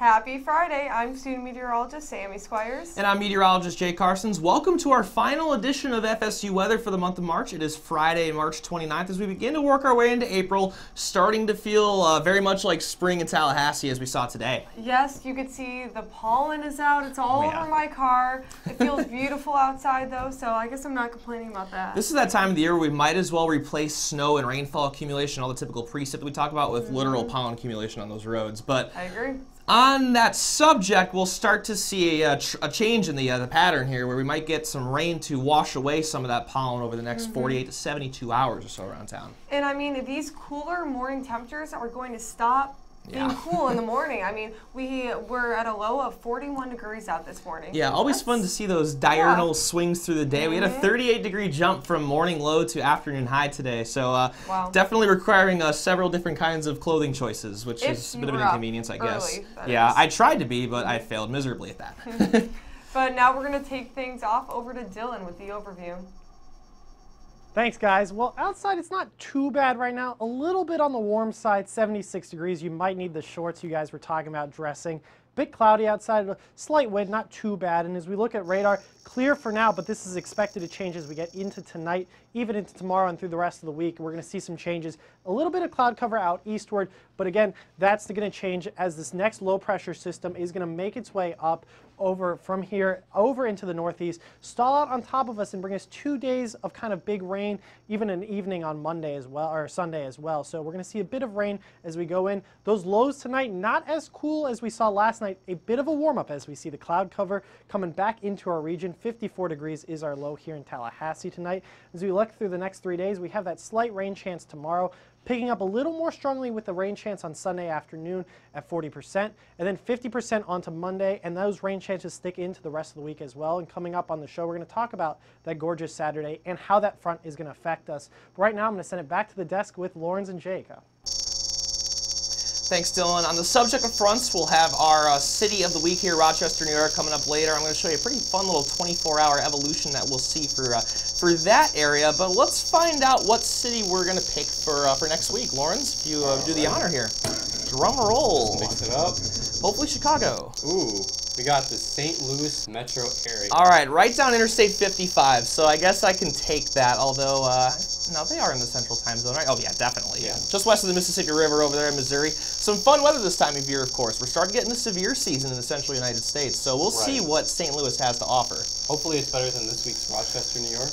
Happy Friday. I'm student meteorologist Sammy Squires. And I'm meteorologist Jay Carsons. Welcome to our final edition of FSU Weather for the month of March. It is Friday, March 29th, as we begin to work our way into April, starting to feel very much like spring in Tallahassee as we saw today. Yes, you could see the pollen is out. It's all over my car. It feels beautiful outside though, so I guess I'm not complaining about that. This is that time of the year where we might as well replace snow and rainfall accumulation, all the typical precip that we talk about, with literal pollen accumulation on those roads. But I agree. On that subject, we'll start to see a change in the pattern here, where we might get some rain to wash away some of that pollen over the next 48 to 72 hours or so around town. And I mean, these cooler morning temperatures are going to stop being cool in the morning. I mean, we were at a low of 41 degrees out this morning. Yeah, always fun to see those diurnal swings through the day. We had a 38-degree jump from morning low to afternoon high today, so definitely requiring several different kinds of clothing choices, which is a bit of an inconvenience, I guess. Yeah, I tried to be, but I failed miserably at that. But now we're going to take things off over to Dylan with the overview. Thanks, guys. Well, outside it's not too bad right now. A little bit on the warm side, 76 degrees. You might need the shorts you guys were talking about dressing. Bit cloudy outside, a slight wind, not too bad. And as we look at radar, clear for now, but this is expected to change as we get into tonight, even into tomorrow and through the rest of the week. We're going to see some changes. A little bit of cloud cover out eastward, but again, that's going to change as this next low pressure system is going to make its way up over from here over into the northeast, stall out on top of us and bring us 2 days of kind of big rain, even an evening on Monday as well, or Sunday as well. So we're going to see a bit of rain as we go in. Those lows tonight, not as cool as we saw last night, a bit of a warm up as we see the cloud cover coming back into our region. 54 degrees is our low here in Tallahassee tonight. As we look through the next 3 days, we have that slight rain chance tomorrow, picking up a little more strongly with the rain chance on Sunday afternoon at 40%, and then 50% onto Monday, and those rain chances stick into the rest of the week as well. And coming up on the show, we're going to talk about that gorgeous Saturday and how that front is going to affect us. But right now, I'm going to send it back to the desk with Lawrence and Jake. Thanks, Dylan. On the subject of fronts, we'll have our city of the week here, Rochester, New York, coming up later. I'm going to show you a pretty fun little 24-hour evolution that we'll see for that area. But let's find out what city we're going to pick for next week. Lawrence, if you do the honor here. Drum roll. Mix it up. Hopefully Chicago. Ooh, we got the St. Louis metro area. All right, right down Interstate 55. So I guess I can take that, although, no, they are in the central time zone, right? Oh, yeah, definitely. Yeah. Just west of the Mississippi River over there in Missouri. Some fun weather this time of year, of course. We're starting to get in the severe season in the central United States, so we'll see what St. Louis has to offer. Hopefully it's better than this week's Rochester, New York.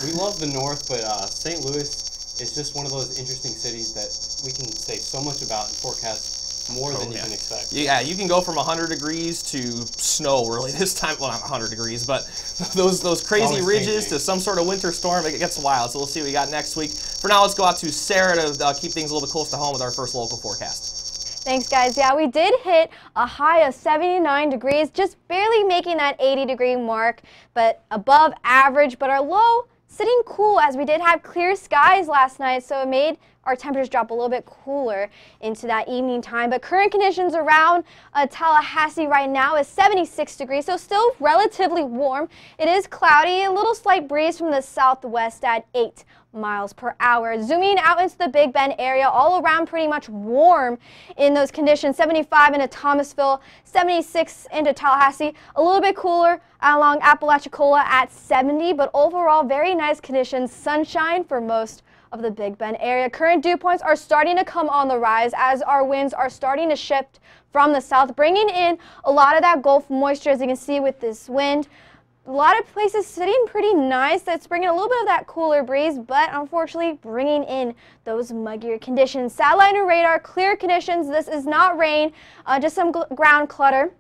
We love the north, but St. Louis is just one of those interesting cities that we can say so much about and forecast more than you can expect. Yeah, you can go from 100 degrees to snow really this time. Well, not 100 degrees, but those crazy ridges to some sort of winter storm. It gets wild, so we'll see what we got next week. For now, let's go out to Sarah to keep things a little bit close to home with our first local forecast. Thanks, guys. Yeah, we did hit a high of 79 degrees, just barely making that 80-degree mark, but above average. But our low sitting cool, as we did have clear skies last night, so it made our temperatures drop a little bit cooler into that evening time. But current conditions around Tallahassee right now is 76 degrees, so still relatively warm. It is cloudy, a little slight breeze from the southwest at 8 miles per hour. Zooming out into the Big Bend area, all around pretty much warm in those conditions. 75 into Thomasville, 76 into Tallahassee, a little bit cooler along Apalachicola at 70, but overall very nice conditions. Sunshine for most of the Big Bend area. Current dew points are starting to come on the rise as our winds are starting to shift from the south, bringing in a lot of that Gulf moisture, as you can see with this wind. A lot of places sitting pretty nice. That's bringing a little bit of that cooler breeze, but unfortunately bringing in those muggier conditions. Satellite and radar, clear conditions. This is not rain, just some ground clutter.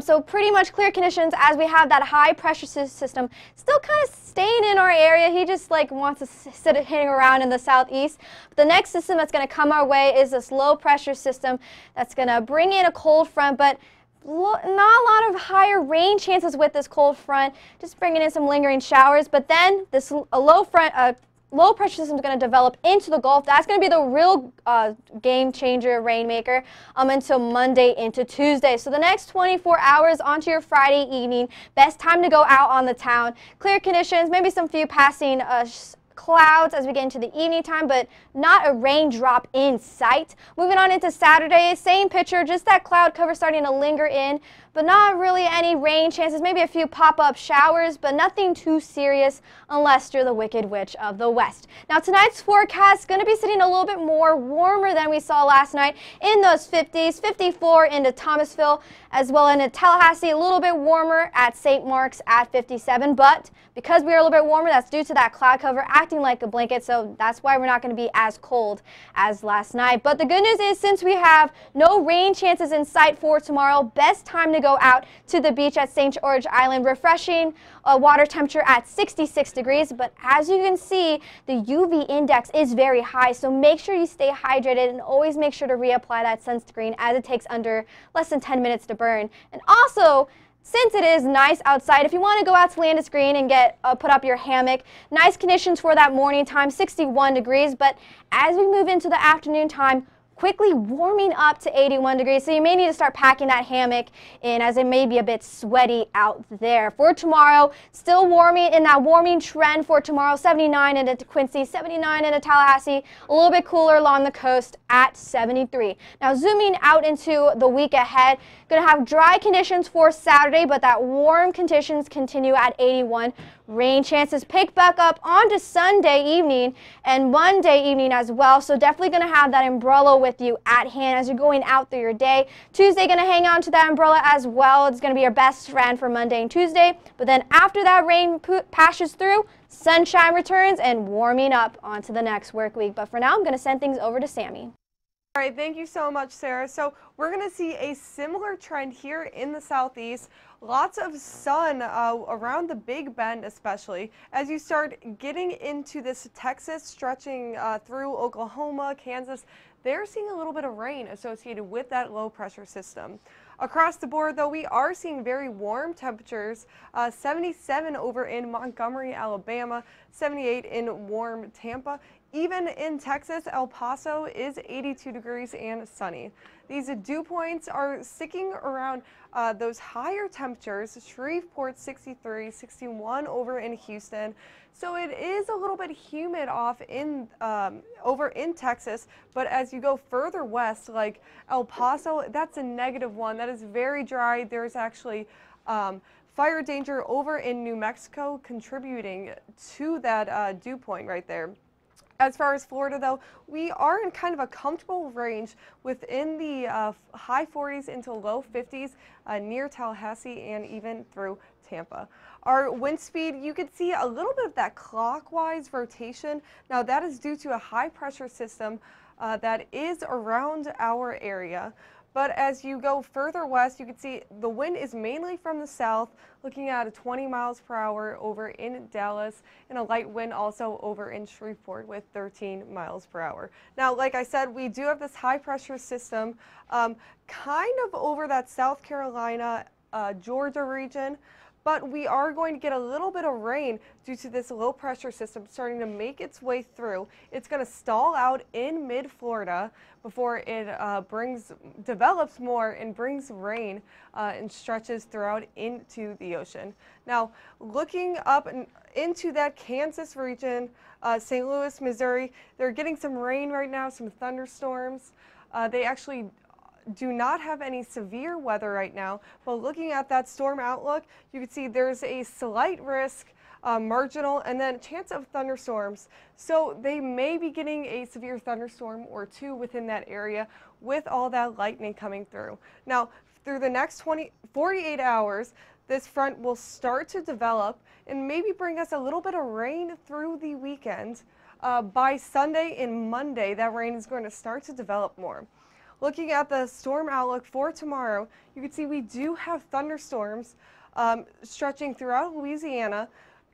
So pretty much clear conditions as we have that high pressure system still kind of staying in our area. He just wants to sit hanging around in the southeast. But the next system that's going to come our way is this low pressure system that's going to bring in a cold front, but not a lot of higher rain chances with this cold front, just bringing in some lingering showers. But then this low pressure system is going to develop into the Gulf. That's going to be the real game changer, rainmaker, until Monday into Tuesday. So the next 24 hours onto your Friday evening, best time to go out on the town. Clear conditions, maybe some few passing clouds as we get into the evening time, but not a raindrop in sight. Moving on into Saturday, same picture, just that cloud cover starting to linger in, but not really any rain chances, maybe a few pop-up showers, but nothing too serious unless you're the Wicked Witch of the West. Now tonight's forecast is going to be sitting a little bit more warmer than we saw last night in those 50s, 54 into Thomasville, as well into Tallahassee, a little bit warmer at St. Mark's at 57, but because we are a little bit warmer, that's due to that cloud cover acting like a blanket, so that's why we're not going to be as cold as last night. But the good news is, since we have no rain chances in sight for tomorrow, best time to go out to the beach at St. George Island. Refreshing water temperature at 66 degrees, but as you can see, the UV index is very high, so make sure you stay hydrated and always make sure to reapply that sunscreen, as it takes under less than 10 minutes to burn. And also, since it is nice outside, if you want to go out to Landis Green and get put up your hammock, nice conditions for that morning time, 61 degrees, but as we move into the afternoon time, quickly warming up to 81 degrees, so you may need to start packing that hammock in, as it may be a bit sweaty out there. For tomorrow, still warming in that warming trend for tomorrow, 79 into Quincy, 79 into Tallahassee, a little bit cooler along the coast at 73. Now zooming out into the week ahead, going to have dry conditions for Saturday, but that warm conditions continue at 81. Rain chances pick back up onto Sunday evening and Monday evening as well, so definitely going to have that umbrella with you at hand as you're going out through your day. Tuesday, going to hang on to that umbrella as well. It's going to be your best friend for Monday and Tuesday, but then after that rain passes through, sunshine returns and warming up onto the next work week. But for now, I'm going to send things over to Sammy. All right, thank you so much, Sarah. So we're going to see a similar trend here in the southeast. Lots of sun around the Big Bend especially. As you start getting into this Texas, stretching through Oklahoma, Kansas, they're seeing a little bit of rain associated with that low pressure system. Across the board, though, we are seeing very warm temperatures, 77 over in Montgomery, Alabama, 78 in warm Tampa. Even in Texas, El Paso is 82 degrees and sunny. These dew points are sticking around those higher temperatures. Shreveport 63, 61 over in Houston. So it is a little bit humid off in over in Texas, but as you go further west, like El Paso, that's a -1. That is very dry. There's actually fire danger over in New Mexico, contributing to that dew point right there. As far as Florida, though, we are in kind of a comfortable range within the high 40s into low 50s near Tallahassee and even through Tampa. Our wind speed, you can see a little bit of that clockwise rotation. Now that is due to a high pressure system that is around our area. But as you go further west, you can see the wind is mainly from the south, looking at 20 miles per hour over in Dallas, and a light wind also over in Shreveport with 13 miles per hour. Now, like I said, we do have this high pressure system kind of over that South Carolina, Georgia region. But we are going to get a little bit of rain due to this low pressure system starting to make its way through. It's going to stall out in mid-Florida before it develops more and brings rain and stretches throughout into the ocean. Now, looking up into that Kansas region, St. Louis, Missouri, they're getting some rain right now, some thunderstorms. They actually do not have any severe weather right now, but looking at that storm outlook, you can see there's a slight risk, marginal, and then chance of thunderstorms. So they may be getting a severe thunderstorm or two within that area with all that lightning coming through. Now, through the next 48 hours, this front will start to develop and maybe bring us a little bit of rain through the weekend. By Sunday and Monday, that rain is going to start to develop more. Looking at the storm outlook for tomorrow, you can see we do have thunderstorms stretching throughout Louisiana,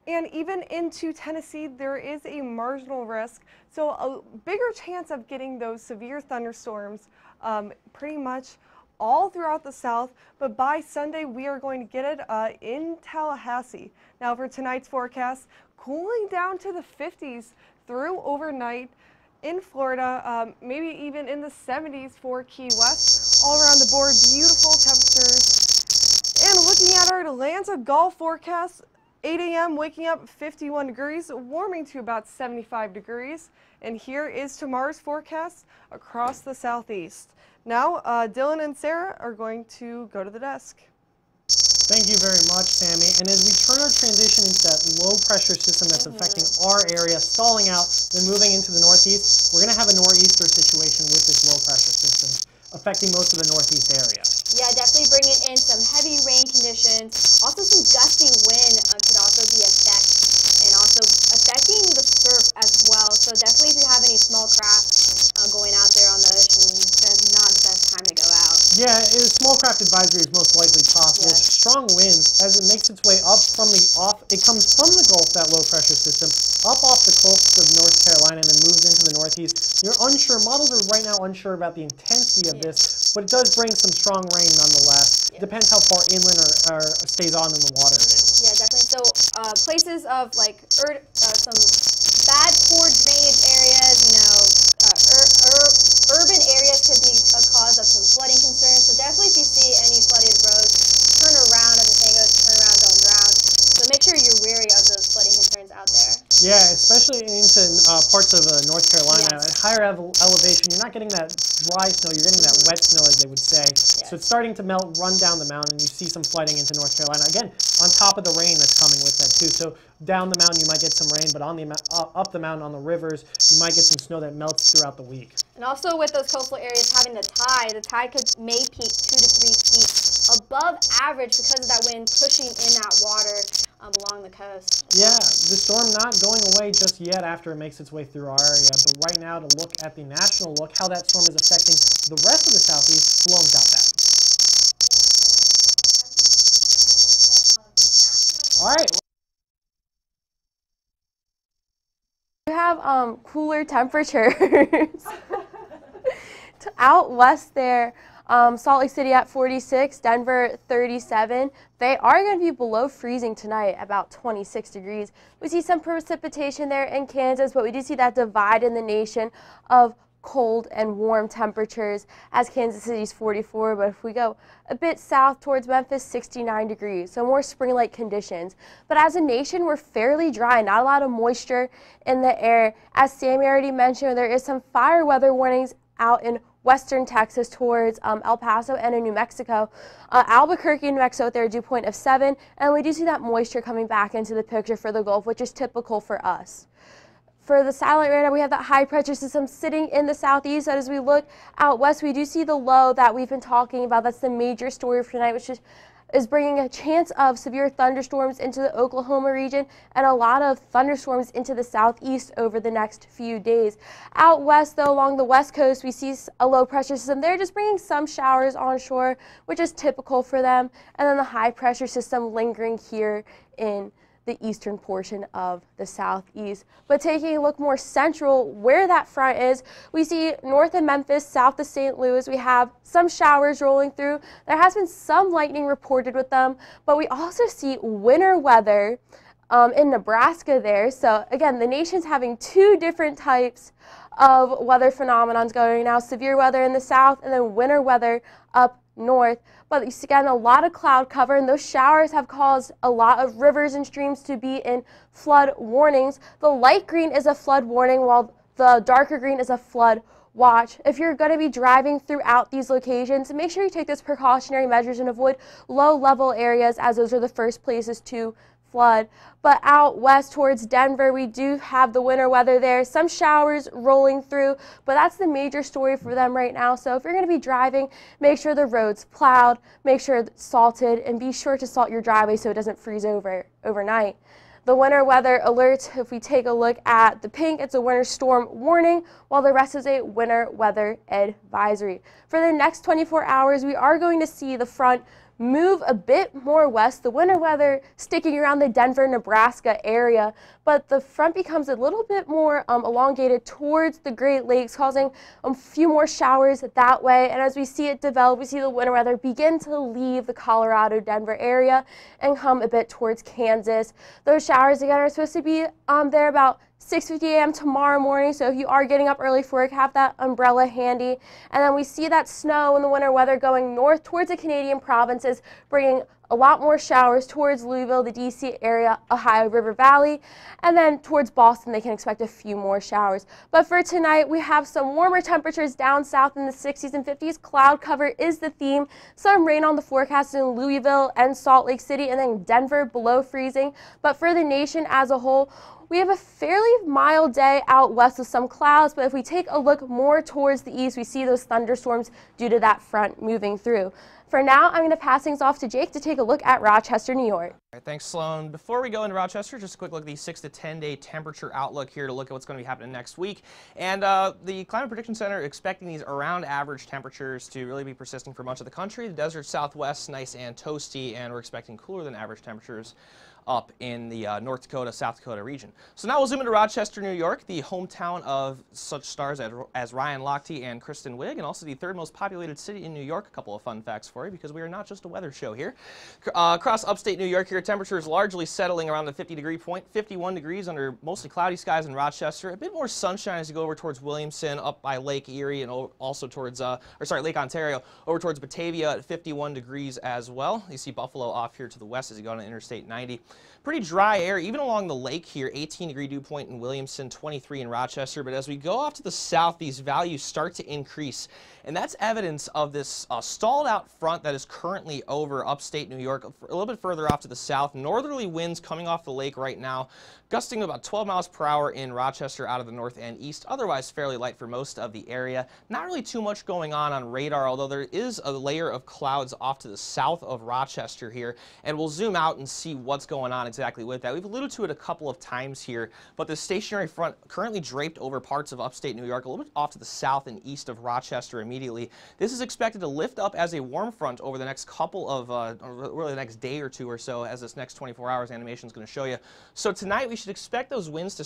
and even into Tennessee there is a marginal risk. So a bigger chance of getting those severe thunderstorms pretty much all throughout the south, but by Sunday we are going to get it in Tallahassee. Now for tonight's forecast, cooling down to the 50s through overnight. In Florida, maybe even in the 70s for Key West. All around the board, beautiful temperatures. And looking at our Atlanta Gulf forecast, 8 a.m. waking up 51 degrees, warming to about 75 degrees. And here is tomorrow's forecast across the southeast. Now, Dylan and Sarah are going to go to the desk. Thank you very much, Sammy. And as we turn our transition into that low pressure system that's affecting our area, stalling out, then moving into the northeast, we're going to have a nor'easter situation with this low pressure system affecting most of the northeast area. Yeah, definitely bringing in some heavy rain conditions. Also some gusty wind could also be and also affecting the surf as well. So definitely if you have any small craft going out there on the ocean, that's not the best time to go out. Yeah, small craft advisory is most likely possible. Yes. Strong winds as it makes its way up from the it comes from the Gulf, that low pressure system, up off the coast of North Carolina and then moves into the northeast. You're unsure, models are right now unsure about the intensity of this, but it does bring some strong rain nonetheless. Yeah. Depends how far inland or stays on in the water it is. Yeah, definitely. So places of like some bad poor drainage areas, urban areas could be a cause of some flooding concerns. So definitely if you see any flooded roads, turn around, as the saying goes, turn around, don't drown. So make sure you're wary of those flooding concerns out there. Yeah, especially into parts of North Carolina. Yes. At higher elevation, you're not getting that dry snow, you're getting that wet snow, as they would say. Yes. So it's starting to melt, run down the mountain, and you see some flooding into North Carolina. Again, on top of the rain that's coming with that too. So down the mountain you might get some rain, but on the up the mountain on the rivers, you might get some snow that melts throughout the week. And also with those coastal areas having the tide may peak 2 to 3 feet above average because of that wind pushing in that water along the coast. Yeah, the storm not going away just yet after it makes its way through our area, but right now to look at the national look, how that storm is affecting the rest of the southeast, Sloan's got that. All right. We have cooler temperatures out west there. Salt Lake City at 46, Denver 37. They are going to be below freezing tonight, about 26 degrees. We see some precipitation there in Kansas, but we do see that divide in the nation of cold and warm temperatures as Kansas City's 44, but if we go a bit south towards Memphis, 69 degrees, so more spring-like conditions. But as a nation, we're fairly dry, not a lot of moisture in the air. As Sammy already mentioned, there is some fire weather warnings out in western Texas towards El Paso and in New Mexico. Albuquerque, New Mexico, with their dew point of 7, and we do see that moisture coming back into the picture for the Gulf, which is typical for us. For the satellite radar, we have that high pressure system sitting in the southeast. As we look out west, we do see the low that we've been talking about. That's the major story for tonight, which is bringing a chance of severe thunderstorms into the Oklahoma region and a lot of thunderstorms into the southeast over the next few days. Out west, though, along the west coast, we see a low pressure system. They're just bringing some showers onshore, which is typical for them. And then the high pressure system lingering here in the eastern portion of the southeast. But taking a look more central where that front is, we see north of Memphis, south of St. Louis, we have some showers rolling through. There has been some lightning reported with them, but we also see winter weather in Nebraska there. So again, the nation's having two different types of weather phenomenons going now, severe weather in the south and then winter weather up north. But you see again a lot of cloud cover, and those showers have caused a lot of rivers and streams to be in flood warnings. The light green is a flood warning while the darker green is a flood watch. If you're going to be driving throughout these locations, make sure you take those precautionary measures and avoid low level areas, as those are the first places to flood. But out west towards Denver, we do have the winter weather there. Some showers rolling through, but that's the major story for them right now. So if you're going to be driving, make sure the road's plowed, make sure it's salted, and be sure to salt your driveway so it doesn't freeze overnight. The winter weather alert, if we take a look at the pink, it's a winter storm warning, while the rest is a winter weather advisory. For the next 24 hours, we are going to see the front move a bit more west, the winter weather sticking around the Denver, Nebraska area, but the front becomes a little bit more elongated towards the Great Lakes, causing a few more showers that way. And as we see it develop, we see the winter weather begin to leave the Colorado, Denver area and come a bit towards Kansas. Those showers, again, are supposed to be there about 6:50 a.m. tomorrow morning, so if you are getting up early for work, have that umbrella handy. And then we see that snow and the winter weather going north towards the Canadian provinces, bringing a lot more showers towards Louisville, the DC area, Ohio River Valley, and then towards Boston they can expect a few more showers. But for tonight we have some warmer temperatures down south in the 60s and 50s. Cloud cover is the theme. Some rain on the forecast in Louisville and Salt Lake City, and then Denver below freezing. But for the nation as a whole, we have a fairly mild day out west with some clouds, but if we take a look more towards the east, we see those thunderstorms due to that front moving through. For now, I'm going to pass things off to Jake to take a look at Rochester, New York. All right, thanks, Sloan. Before we go into Rochester, just a quick look at the 6 to 10 day temperature outlook here to look at what's going to be happening next week. And the Climate Prediction Center expecting these around average temperatures to really be persisting for much of the country. The desert southwest, nice and toasty, and we're expecting cooler than average temperatures up in the North Dakota, South Dakota region. So now we'll zoom into Rochester, New York, the hometown of such stars as Ryan Lochte and Kristen Wiig, and also the third most populated city in New York. A couple of fun facts for you, because we are not just a weather show here. Across upstate New York here, temperatures largely settling around the 50-degree point, 51 degrees under mostly cloudy skies in Rochester. A bit more sunshine as you go over towards Williamson, up by Lake Erie, and also towards, Lake Ontario, over towards Batavia at 51 degrees as well. You see Buffalo off here to the west as you go on Interstate 90. Pretty dry air, even along the lake here, 18-degree dew point in Williamson, 23 in Rochester. But as we go off to the south, these values start to increase. And that's evidence of this stalled out front that is currently over upstate New York, a little bit further off to the south. Northerly winds coming off the lake right now, gusting about 12 miles per hour in Rochester out of the north and east. Otherwise fairly light for most of the area. Not really too much going on radar, although there is a layer of clouds off to the south of Rochester here. And we'll zoom out and see what's going on exactly with that. We've alluded to it a couple of times here, but the stationary front currently draped over parts of upstate New York, a little bit off to the south and east of Rochester immediately. This is expected to lift up as a warm front over the next couple of, really the next day or two or so, as this next 24 hours animation is going to show you. So tonight we should expect those winds to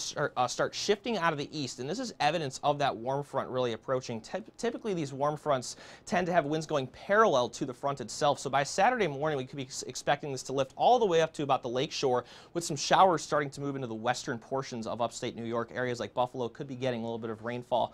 start shifting out of the east, and this is evidence of that warm front really approaching. Typically these warm fronts tend to have winds going parallel to the front itself, so by Saturday morning we could be expecting this to lift all the way up to about the lake shore, with some showers starting to move into the western portions of upstate New York. Areas like Buffalo could be getting a little bit of rainfall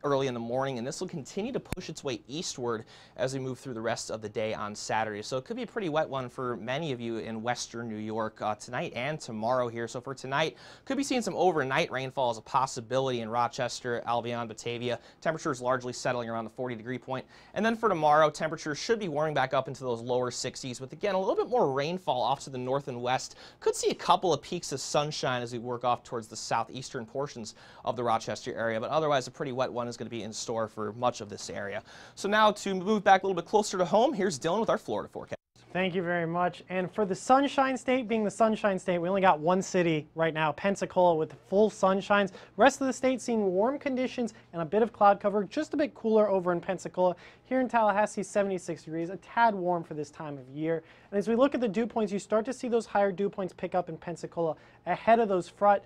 early in the morning, and this will continue to push its way eastward as we move through the rest of the day on Saturday. So it could be a pretty wet one for many of you in western New York tonight and tomorrow here. So for tonight, could be seeing some overnight rainfall as a possibility in Rochester, Albion, Batavia. Temperatures largely settling around the 40-degree point. And then for tomorrow, temperatures should be warming back up into those lower 60s, with again a little bit more rainfall off to the north and west. Could see a couple of peaks of sunshine as we work off towards the southeastern portions of the Rochester area, but otherwise a pretty wet one is going to be in store for much of this area. So now to move back a little bit closer to home, here's Dylan with our Florida forecast. Thank you very much. And for the Sunshine State, being the Sunshine State, we only got one city right now, Pensacola, with full sunshines. Rest of the state seeing warm conditions and a bit of cloud cover, just a bit cooler over in Pensacola. Here in Tallahassee, 76 degrees, a tad warm for this time of year. And as we look at the dew points, you start to see those higher dew points pick up in Pensacola ahead of those front.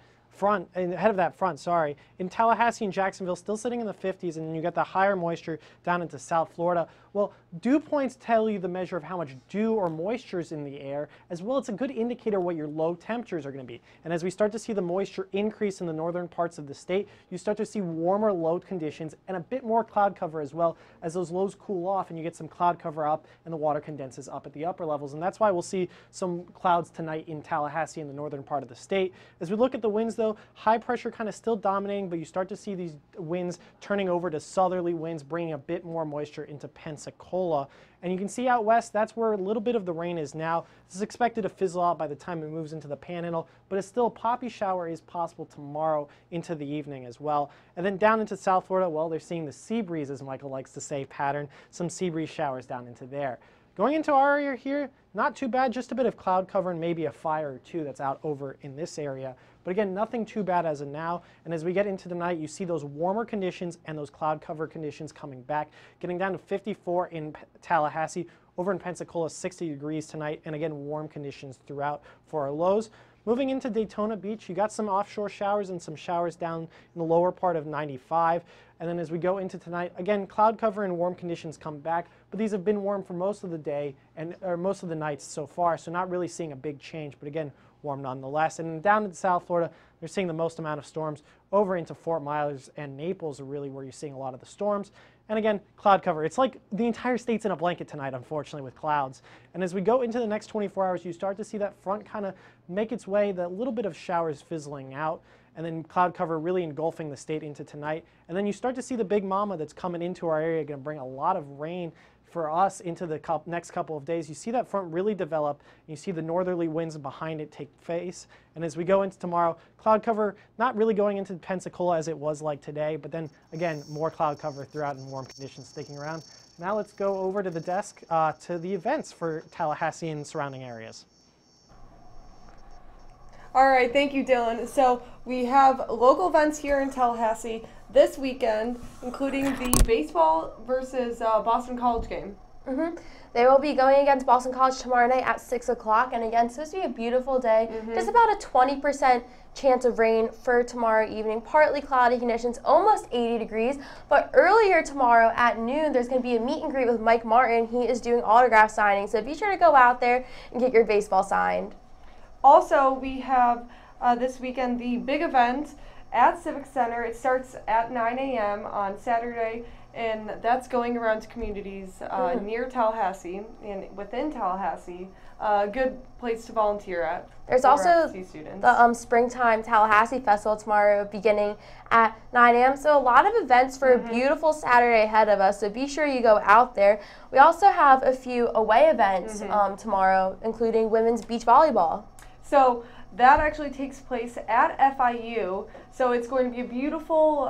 In Tallahassee and Jacksonville, still sitting in the 50s, and then you get the higher moisture down into South Florida. Well, dew points tell you the measure of how much dew or moisture is in the air, as well as a good indicator what your low temperatures are going to be. And as we start to see the moisture increase in the northern parts of the state, you start to see warmer low conditions and a bit more cloud cover as well, as those lows cool off and you get some cloud cover up and the water condenses up at the upper levels. And that's why we'll see some clouds tonight in Tallahassee in the northern part of the state. As we look at the winds though, high pressure kind of still dominating, but you start to see these winds turning over to southerly winds, bringing a bit more moisture into Pensacola. And you can see out west, that's where a little bit of the rain is now. This is expected to fizzle out by the time it moves into the Panhandle, but it's still a poppy shower is possible tomorrow into the evening as well. And then down into South Florida, well, they're seeing the sea breeze, as Michael likes to say, pattern, some sea breeze showers down into there. Going into our area here, not too bad, just a bit of cloud cover and maybe a fire or two that's out over in this area. But again, nothing too bad as of now. And as we get into the night, you see those warmer conditions and those cloud cover conditions coming back, getting down to 54 in Tallahassee. Over in Pensacola, 60 degrees tonight, and again, warm conditions throughout for our lows. Moving into Daytona Beach, you got some offshore showers and some showers down in the lower part of 95. And then as we go into tonight, again, cloud cover and warm conditions come back, but these have been warm for most of the day or most of the nights so far, so not really seeing a big change, but again, warm nonetheless. And down in South Florida, they're seeing the most amount of storms over into Fort Myers and Naples are really where you're seeing a lot of the storms. And again, cloud cover. It's like the entire state's in a blanket tonight, unfortunately, with clouds. And as we go into the next 24 hours, you start to see that front kind of make its way, that little bit of showers fizzling out, and then cloud cover really engulfing the state into tonight. And then you start to see the big mama that's coming into our area, going to bring a lot of rain for us into the next couple of days. You see that front really develop, and you see the northerly winds behind it take place. And as we go into tomorrow, cloud cover not really going into Pensacola as it was like today, but then again, more cloud cover throughout and warm conditions sticking around. Now let's go over to the desk to the events for Tallahassee and surrounding areas. All right, thank you, Dylan. So we have local events here in Tallahassee this weekend, including the baseball versus Boston College game. They will be going against Boston College tomorrow night at 6 o'clock. And again, it's supposed to be a beautiful day. Just about a 20% chance of rain for tomorrow evening. Partly cloudy conditions, almost 80 degrees. But earlier tomorrow at noon, there's going to be a meet and greet with Mike Martin. He is doing autograph signings. So be sure to go out there and get your baseball signed. Also, we have this weekend the big event at Civic Center. It starts at 9 a.m. on Saturday, and that's going around to communities near Tallahassee and within Tallahassee. A good place to volunteer at. There's also the Springtime Tallahassee Festival tomorrow beginning at 9 a.m. So a lot of events for a beautiful Saturday ahead of us. So be sure you go out there. We also have a few away events tomorrow, including women's beach volleyball. So that actually takes place at FIU. So it's going to be a beautiful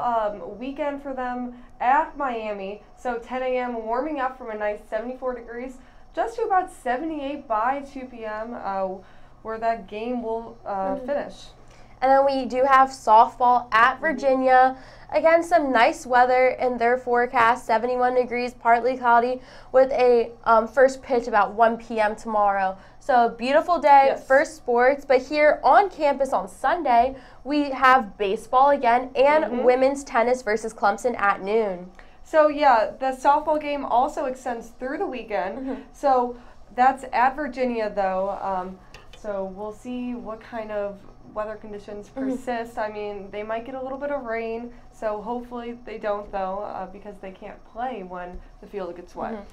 weekend for them at Miami. So 10 a.m. warming up from a nice 74 degrees just to about 78 by 2 p.m. Where that game will finish. And then we do have softball at Virginia. Again, some nice weather in their forecast, 71 degrees, partly cloudy, with a first pitch about 1 p.m. tomorrow. So a beautiful day for sports. But here on campus on Sunday, we have baseball again and women's tennis versus Clemson at noon. So yeah, the softball game also extends through the weekend. So that's at Virginia though. So we'll see what kind of weather conditions persist. I mean, they might get a little bit of rain, so hopefully they don't though, because they can't play when the field gets wet.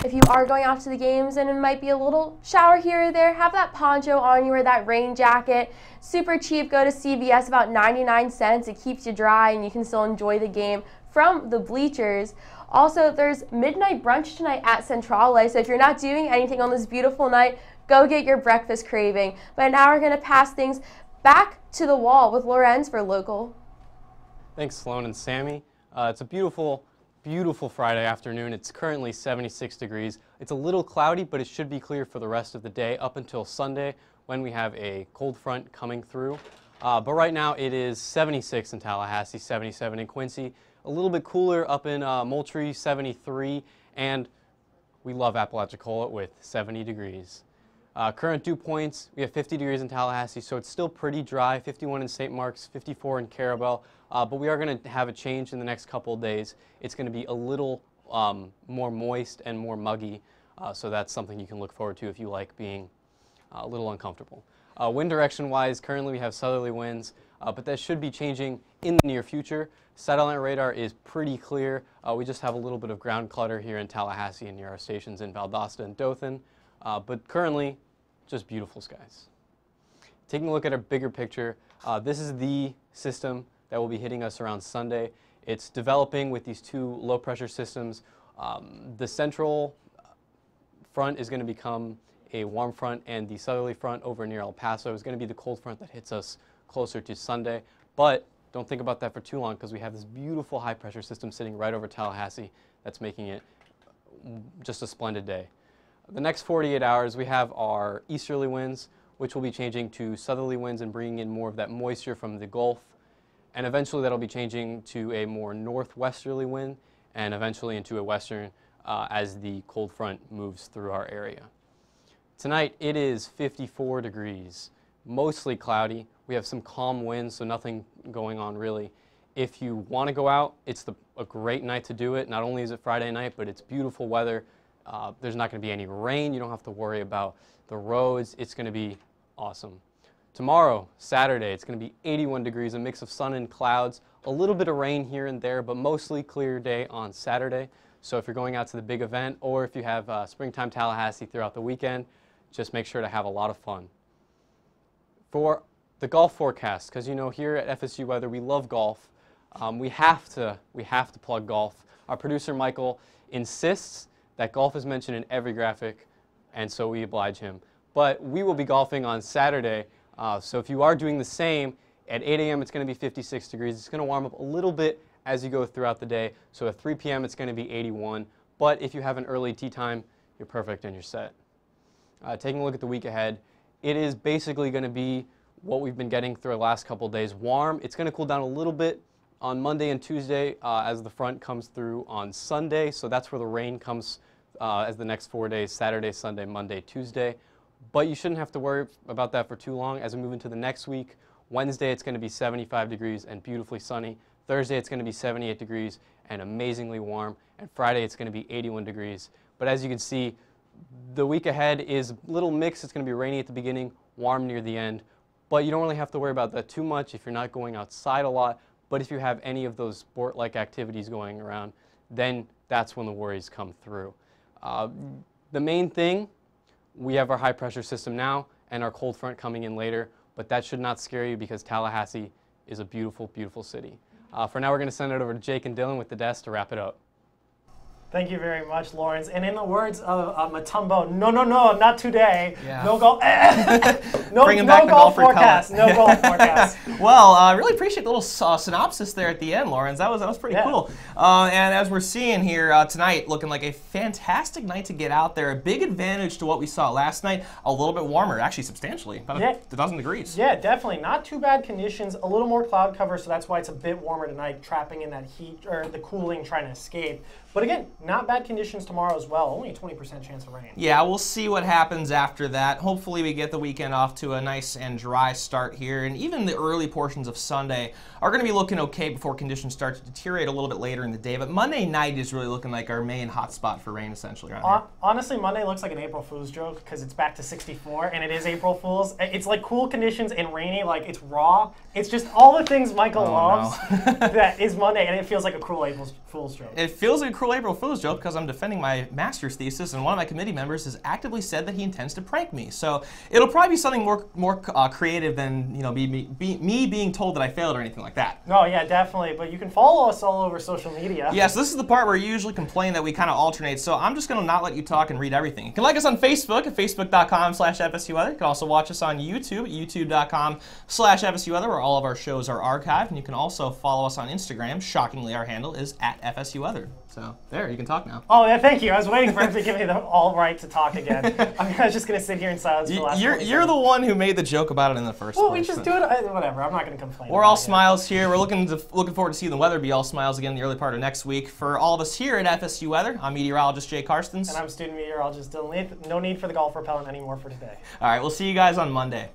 If you are going out to the games and it might be a little shower here or there, have that poncho on you or that rain jacket. Super cheap, go to CVS, about 99 cents. It keeps you dry and you can still enjoy the game from the bleachers. Also, there's midnight brunch tonight at Centrale, so if you're not doing anything on this beautiful night, go get your breakfast craving. But now we're going to pass things back to the wall with Lorenz for local. Thanks, Sloan and Sammy. It's a beautiful, beautiful Friday afternoon. It's currently 76 degrees. It's a little cloudy, but it should be clear for the rest of the day up until Sunday when we have a cold front coming through. But right now it is 76 in Tallahassee, 77 in Quincy. A little bit cooler up in Moultrie, 73, and we love Apalachicola with 70 degrees. Current dew points, we have 50 degrees in Tallahassee, so it's still pretty dry, 51 in St. Mark's, 54 in Carabel, but we are going to have a change in the next couple of days. It's going to be a little more moist and more muggy, so that's something you can look forward to if you like being a little uncomfortable. Wind direction-wise, currently we have southerly winds, but that should be changing in the near future. Satellite radar is pretty clear. We just have a little bit of ground clutter here in Tallahassee and near our stations in Valdosta and Dothan. But currently, just beautiful skies. Taking a look at our bigger picture, this is the system that will be hitting us around Sunday. It's developing with these two low-pressure systems. The central front is going to become a warm front, and the southerly front over near El Paso is going to be the cold front that hits us closer to Sunday. But don't think about that for too long, because we have this beautiful high-pressure system sitting right over Tallahassee that's making it just a splendid day. The next 48 hours, we have our easterly winds, which will be changing to southerly winds and bringing in more of that moisture from the Gulf. And eventually that'll be changing to a more northwesterly wind and eventually into a western as the cold front moves through our area. Tonight it is 54 degrees, mostly cloudy. We have some calm winds, so nothing going on really. If you want to go out, it's a great night to do it. Not only is it Friday night, but it's beautiful weather. There's not going to be any rain. You don't have to worry about the roads. It's going to be awesome. Tomorrow, Saturday, it's going to be 81 degrees, a mix of sun and clouds, A little bit of rain here and there, but mostly clear day on Saturday. So if you're going out to the big event or if you have Springtime Tallahassee throughout the weekend, just make sure to have a lot of fun. For the golf forecast, because you know here at FSU Weather we love golf, we have to plug golf. Our producer Michael insists that golf is mentioned in every graphic, and so we oblige him. But we will be golfing on Saturday, so if you are doing the same, at 8 a.m. it's going to be 56 degrees. It's going to warm up a little bit as you go throughout the day. So at 3 p.m. it's going to be 81. But if you have an early tee time, you're perfect and you're set. Taking a look at the week ahead, it is basically going to be what we've been getting through the last couple of days. Warm. It's going to cool down a little bit on Monday and Tuesday as the front comes through on Sunday. So that's where the rain comes as the next 4 days, Saturday, Sunday, Monday, Tuesday. But you shouldn't have to worry about that for too long. As we move into the next week, Wednesday it's going to be 75 degrees and beautifully sunny. Thursday it's going to be 78 degrees and amazingly warm. And Friday it's going to be 81 degrees. But as you can see, the week ahead is a little mixed. It's going to be rainy at the beginning, warm near the end. But you don't really have to worry about that too much if you're not going outside a lot. But if you have any of those sport-like activities going around, then that's when the worries come through. The main thing, we have our high pressure system now and our cold front coming in later. But that should not scare you because Tallahassee is a beautiful, beautiful city. For now, we're going to send it over to Jake and Dylan with the desk to wrap it up. Thank you very much, Lawrence. And in the words of Matumbo, no, not today. Yeah. No golf. no Bringing back no the golf golfer forecast. No golf forecast. Well, I really appreciate the little synopsis there at the end, Lawrence. That was pretty Yeah. cool. And as we're seeing here tonight, looking like a fantastic night to get out there. A big advantage to what we saw last night. A little bit warmer, actually substantially, about a dozen degrees. Yeah, definitely. Not too bad conditions. A little more cloud cover, so that's why it's a bit warmer tonight, trapping in that heat or the cooling, trying to escape. But again, not bad conditions tomorrow as well. Only a 20% chance of rain. Yeah, we'll see what happens after that. Hopefully we get the weekend off to a nice and dry start here. And even the early portions of Sunday are going to be looking okay before conditions start to deteriorate a little bit later in the day. But Monday night is really looking like our main hot spot for rain, essentially, around here. Honestly, Monday looks like an April Fool's joke because it's back to 64, and it is April Fool's. It's like cool conditions and rainy, like it's raw. It's just all the things Michael loves that is Monday, and it feels like a cruel April Fool's joke. It feels like a cruel April Fool's joke because I'm defending my master's thesis, and one of my committee members has actively said that he intends to prank me. So it'll probably be something more creative than me being told that I failed or anything like that. No, yeah, definitely. But you can follow us all over social media. Yes, this is the part where you usually complain that we kind of alternate. So I'm just going to not let you talk and read everything. You can like us on Facebook at facebook.com/FSU Weather. You can also watch us on YouTube at youtube.com/FSU Weather, where all of our shows are archived. And you can also follow us on Instagram. Shockingly, our handle is @FSU Weather. So there, you can talk now. Oh, yeah, thank you. I was waiting for him to give me the all right to talk again. I was just going to sit here in silence for the last You're the one who made the joke about it in the first place. Well, we just do it. Whatever. I'm not going to complain. We're all smiles here. We're looking forward to seeing the weather be all smiles again in the early part of next week. For all of us here at FSU Weather, I'm meteorologist Jay Karstens. And I'm student meteorologist Dylan Leith. No need for the golf repellent anymore for today. All right, we'll see you guys on Monday.